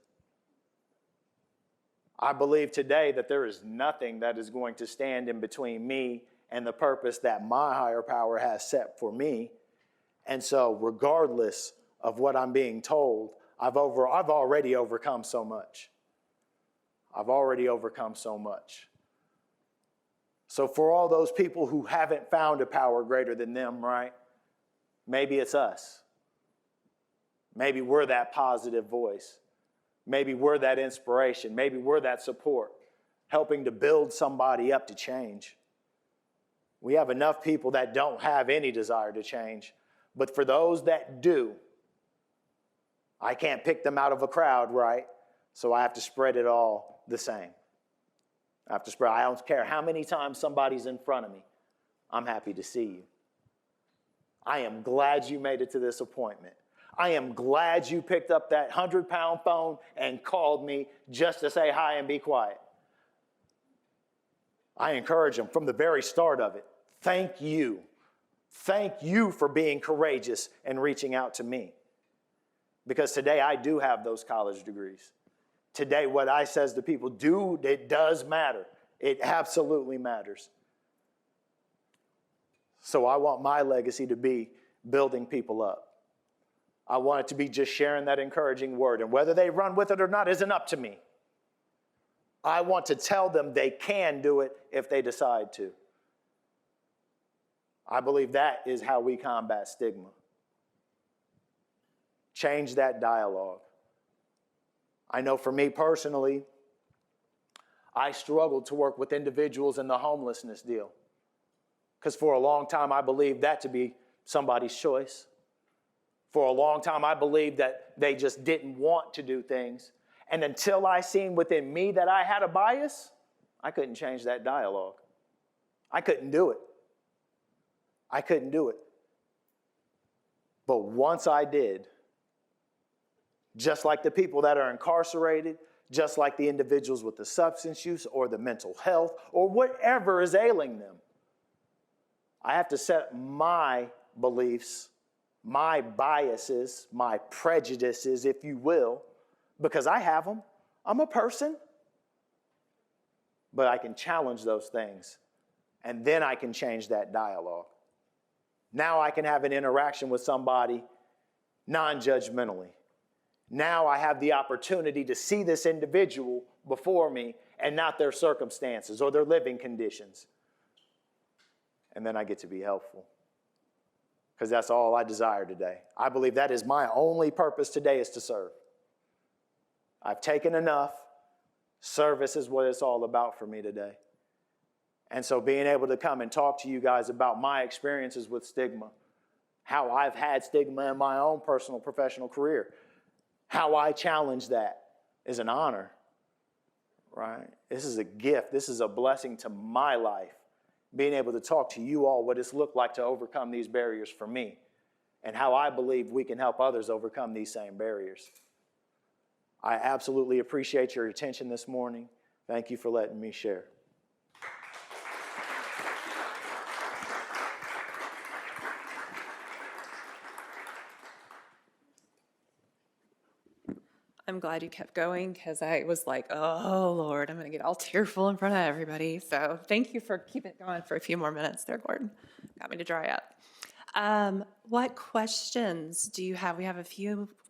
I believe today that there is nothing that is going to stand in between me and the purpose that my higher power has set for me. And so regardless of what I'm being told, I've already overcome so much. I've already overcome so much. So for all those people who haven't found a power greater than them, right? Maybe it's us. Maybe we're that positive voice. Maybe we're that inspiration. Maybe we're that support, helping to build somebody up to change. We have enough people that don't have any desire to change. But for those that do, I can't pick them out of a crowd, right? So I have to spread it all the same. I don't care how many times somebody's in front of me. I'm happy to see you. I am glad you made it to this appointment. I am glad you picked up that 100-pound phone and called me just to say hi and be quiet. I encourage them from the very start of it. Thank you. Thank you for being courageous and reaching out to me. Because today I do have those college degrees. Today what I says to people, it does matter. It absolutely matters. So I want my legacy to be building people up. I want it to be just sharing that encouraging word. And whether they run with it or not isn't up to me. I want to tell them they can do it if they decide to. I believe that is how we combat stigma. Change that dialogue. I know for me personally, I struggled to work with individuals in the homelessness deal. Because for a long time, I believed that to be somebody's choice. For a long time, I believed that they just didn't want to do things. And until I seen within me that I had a bias, I couldn't change that dialogue. I couldn't do it. I couldn't do it. But once I did, just like the people that are incarcerated, just like the individuals with the substance use or the mental health or whatever is ailing them, I have to set my beliefs, my biases, my prejudices, if you will, because I have them. I'm a person. But I can challenge those things, and then I can change that dialogue. Now I can have an interaction with somebody non-judgmentally. Now I have the opportunity to see this individual before me and not their circumstances or their living conditions. And then I get to be helpful. Because that's all I desire today. I believe that is my only purpose today, is to serve. I've taken enough. Service is what it's all about for me today. And so being able to come and talk to you guys about my experiences with stigma, how I've had stigma in my own personal professional career, how I challenge that is an honor, right? This is a gift. This is a blessing to my life, being able to talk to you all what it's looked like to overcome these barriers for me and how I believe we can help others overcome these same barriers. I absolutely appreciate your attention this morning. Thank you for letting me share. I'm glad you kept going, because I was like, oh, Lord, I'm going to get all tearful in front of everybody. So thank you for keeping it going for a few more minutes there, Gordon. Got me to dry up. What questions do you have? We have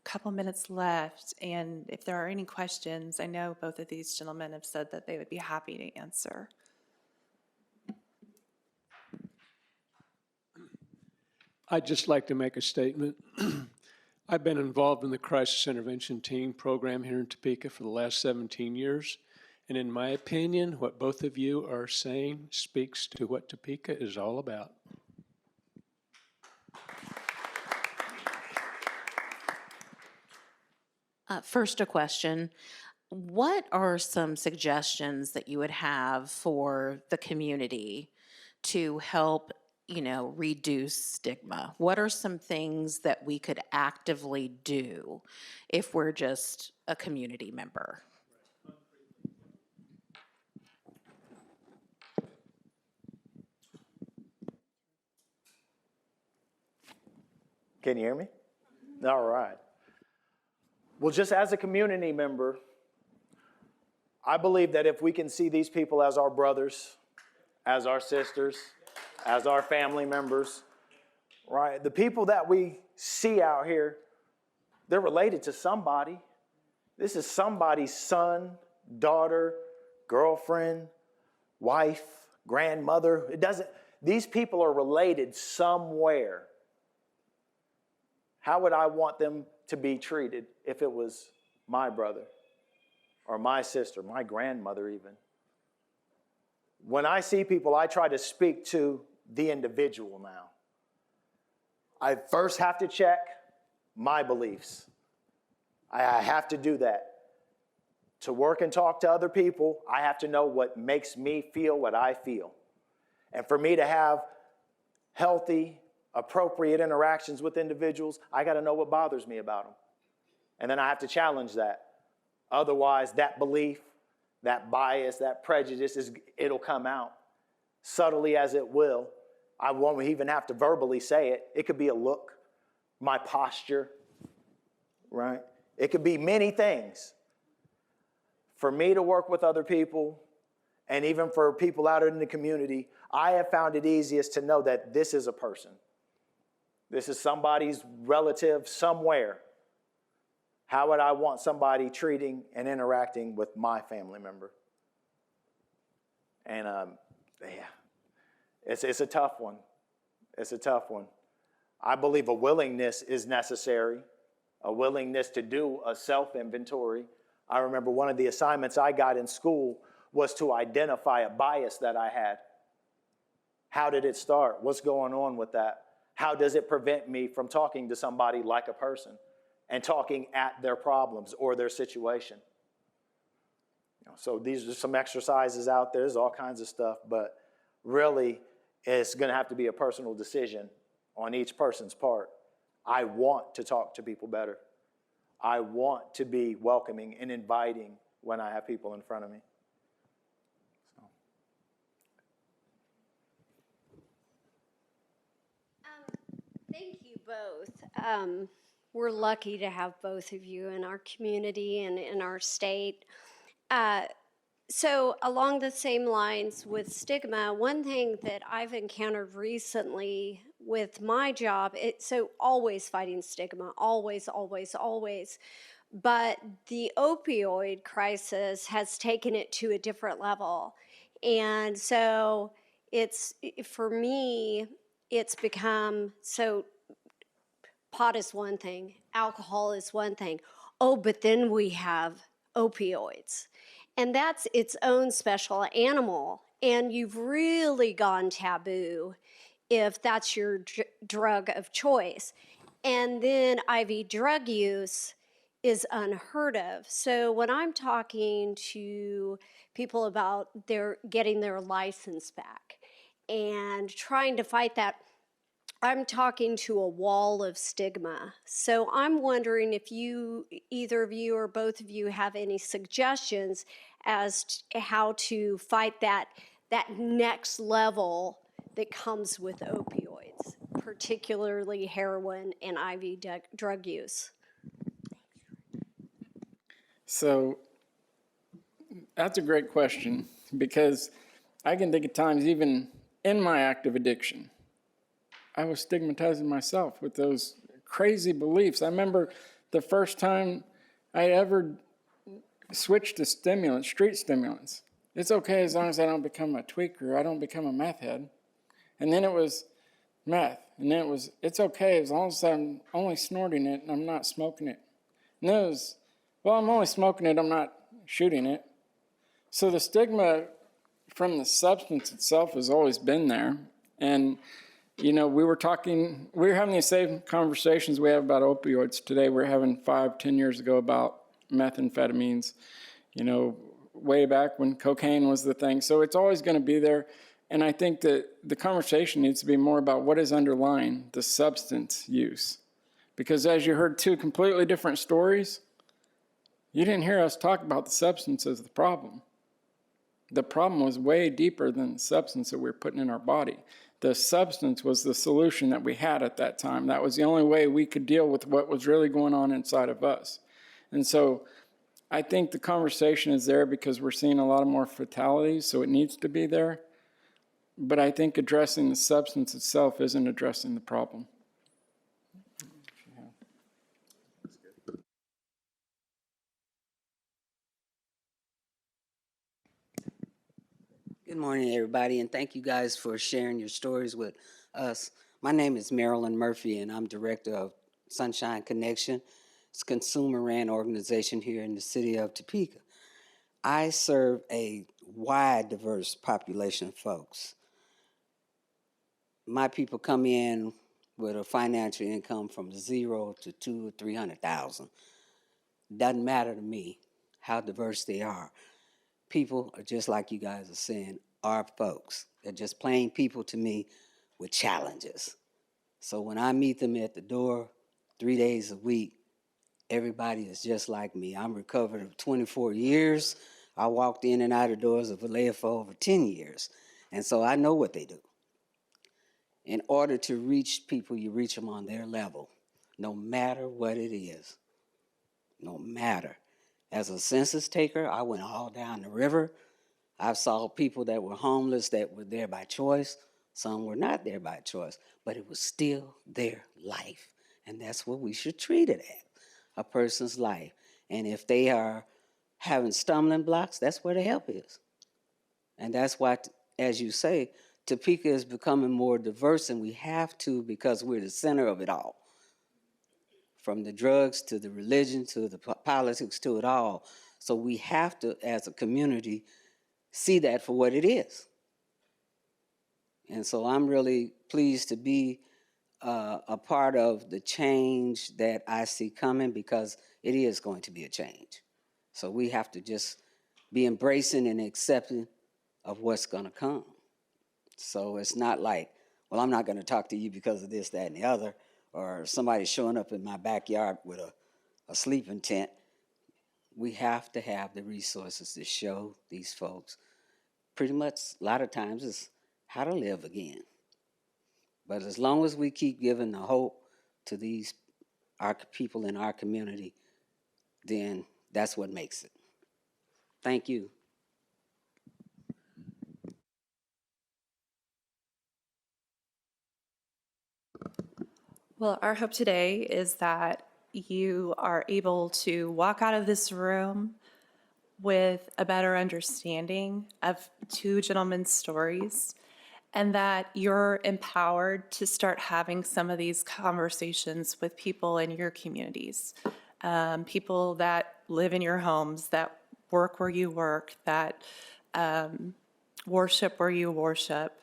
couple minutes left, and if there are any questions, I know both of these gentlemen have said that they would be happy to answer. I'd just like to make a statement. I've been involved in the crisis intervention team program here in Topeka for the last 17 years. And in my opinion, what both of you are saying speaks to what Topeka is all about. First, a question. What are some suggestions that you would have for the community to help reduce stigma? What are some things that we could actively do if we're just a community member? Can you hear me? All right. Well, just as a community member, I believe that if we can see these people as our brothers, as our sisters, as our family members, right? The people that we see out here, they're related to somebody. This is somebody's son, daughter, girlfriend, wife, grandmother. These people are related somewhere. How would I want them to be treated if it was my brother or my sister, my grandmother even? When I see people, I try to speak to the individual now. I first have to check my beliefs. I have to do that. To work and talk to other people, I have to know what makes me feel what I feel. And for me to have healthy, appropriate interactions with individuals, I got to know what bothers me about them. And then I have to challenge that. Otherwise, that belief, that bias, that prejudice, it'll come out subtly as it will. I won't even have to verbally say it. It could be a look, my posture, right? It could be many things. For me to work with other people, and even for people out in the community, I have found it easiest to know that this is a person. This is somebody's relative somewhere. How would I want somebody treating and interacting with my family member? And it's a tough one. It's a tough one. I believe a willingness is necessary, a willingness to do a self-inventory. I remember one of the assignments I got in school was to identify a bias that I had. How did it start? What's going on with that? How does it prevent me from talking to somebody like a person and talking at their problems or their situation? So these are some exercises out there. There's all kinds of stuff, but really it's going to have to be a personal decision on each person's part. I want to talk to people better. I want to be welcoming and inviting when I have people in front of me. Thank you both. We're lucky to have both of you in our community and in our state. So along the same lines with stigma, one thing that I've encountered recently with my job, so always fighting stigma, always, always, always. But the opioid crisis has taken it to a different level. And so for me, it's become, so pot is one thing, alcohol is one thing. Oh, but then we have opioids. And that's its own special animal. And you've really gone taboo if that's your drug of choice. And then IV drug use is unheard of. So when I'm talking to people about getting their license back and trying to fight that, I'm talking to a wall of stigma. So I'm wondering if either of you or both of you have any suggestions as to how to fight that next level that comes with opioids, particularly heroin and IV drug use. So that's a great question, because I can think of times even in my active addiction, I was stigmatizing myself with those crazy beliefs. I remember the first time I ever switched to stimulants, street stimulants. It's okay as long as I don't become a tweaker, I don't become a meth head. And then it was meth. And then it's okay as long as I'm only snorting it and I'm not smoking it. And then it was, well, I'm only smoking it, I'm not shooting it. So the stigma from the substance itself has always been there. And we were having the same conversations we have about opioids today. We're having 5-10 years ago about methamphetamines, way back when cocaine was the thing. So it's always going to be there. And I think that the conversation needs to be more about what is underlying the substance use. Because as you heard two completely different stories, you didn't hear us talk about the substance as the problem. The problem was way deeper than the substance that we were putting in our body. The substance was the solution that we had at that time. That was the only way we could deal with what was really going on inside of us. And so I think the conversation is there because we're seeing a lot of more fatalities, so it needs to be there. But I think addressing the substance itself isn't addressing the problem. Good morning, everybody, and thank you guys for sharing your stories with us. My name is Marilyn Murphy, and I'm director of Sunshine Connection. It's a consumer-ran organization here in the city of Topeka. I serve a wide, diverse population of folks. My people come in with a financial income from 0 to 200,000 or 300,000. Doesn't matter to me how diverse they are. People are just like you guys are saying, are folks. They're just plain people to me with challenges. So when I meet them at the door 3 days a week, everybody is just like me. I'm recovered of 24 years. I walked in and out of doors of Vallejo for over 10 years. And so I know what they do. In order to reach people, you reach them on their level, no matter what it is. No matter. As a census taker, I went all down the river. I saw people that were homeless that were there by choice. Some were not there by choice, but it was still their life. And that's what we should treat it as, a person's life. And if they are having stumbling blocks, that's where the help is. And that's why, as you say, Topeka is becoming more diverse, and we have to because we're the center of it all. From the drugs to the religion to the politics to it all. So we have to, as a community, see that for what it is. And so I'm really pleased to be a part of the change that I see coming, because it is going to be a change. So we have to just be embracing and accepting of what's going to come. So it's not like, well, I'm not going to talk to you because of this, that, and the other, or somebody showing up in my backyard with a sleeping tent. We have to have the resources to show these folks pretty much a lot of times is how to live again. But as long as we keep giving the hope to these our people in our community, then that's what makes it. Thank you. Well, our hope today is that you are able to walk out of this room with a better understanding of two gentlemen's stories, and that you're empowered to start having some of these conversations with people in your communities, people that live in your homes, that work where you work, that worship where you worship,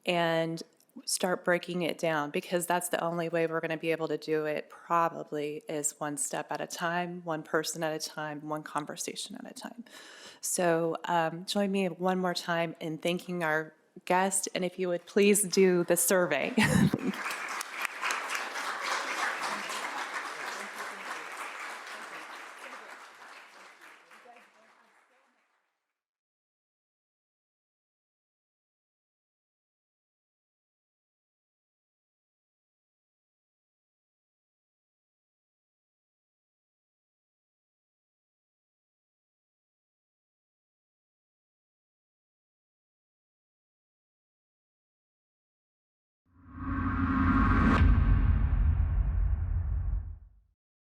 and start breaking it down, because that's the only way we're going to be able to do it, probably, is one step at a time, one person at a time, one conversation at a time. So join me one more time in thanking our guest, and if you would please do the survey.